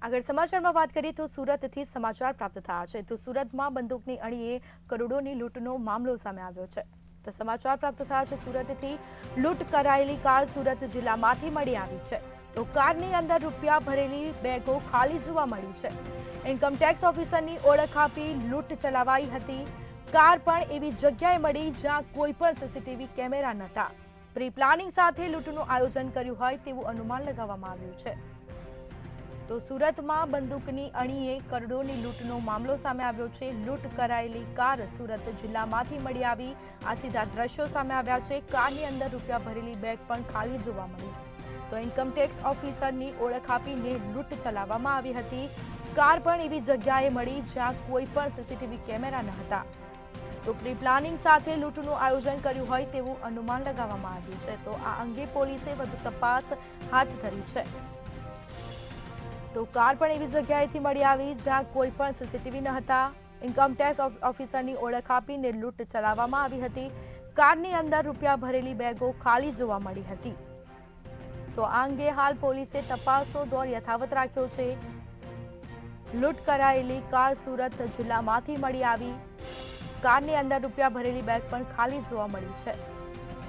આગળ સમાચારમાં વાત કરીએ તો સુરતથી સમાચાર પ્રાપ્ત થયા છે તો સુરતમાં બંદૂકની અણીએ કરોડોની લૂંટનો મામલો સામે આવ્યો છે તો સમાચાર પ્રાપ્ત થયા છે સુરતથી લૂંટ કરાયેલી કાર સુરત જિલ્લામાંથી મળી આવી છે તો કારની અંદર રૂપિયા ભરેલી બેગો ખાલી જોવા મળી છે ઇન્કમટેક્સ ઓફિસરની ઓળખ આપી લૂંટ ચલાવાઈ હતી કાર પણ એવી જગ્યાએ મળી જ્યાં કોઈ પણ સીસીટીવી કેમેરા નહોતા પ્રી પ્લાનિંગ સાથે લૂંટનું આયોજન કર્યું હોય તેવું અનુમાન લગાવવામાં આવ્યું છે તો સુરતમાં બંદૂકની અણીએ કરોડોની લૂંટનો મામલો સામે આવ્યો છે લૂંટ કરાયેલી કાર સુરત જિલ્લામાંથી મળી આવી આ સીધા દ્રશ્યો સામે આવ્યા છે કારની અંદર રૂપિયા ભરેલી બેગ પણ ખાલી જોવા મળી તો ઇન્કમટેક્સ ઓફિસરની ઓળખ આપીને લૂંટ ચલાવવામાં આવી હતી કાર પણ એવી જગ્યાએ મળી જ્યાં કોઈ પણ સીસીટીવી કેમેરા ન હતા તો પ્રી પ્લાનિંગ સાથે લૂંટનું આયોજન કર્યું હોય તેવું અનુમાન લગાવવામાં આવ્યું છે તો આ અંગે પોલીસે વધુ તપાસ હાથ ધરી છે તો કાર પણ એવી જગ્યાએથી મળી આવી જ્યાં કોઈ પણ સીસીટીવી ન હતા ઇન્કમટેક્સ ઓફિસરની ઓળખ આપીને લૂંટ ચલાવવામાં આવી હતી કારની અંદર રૂપિયા ભરેલી બેગો ખાલી જોવા મળી હતી તો આ અંગે હાલ પોલીસે તપાસનો દોર યથાવત રાખ્યો છે લૂંટ કરાયેલી કાર સુરત જિલ્લામાંથી મળી આવી કારની અંદર રૂપિયા ભરેલી બેગ પણ ખાલી જોવા મળી છે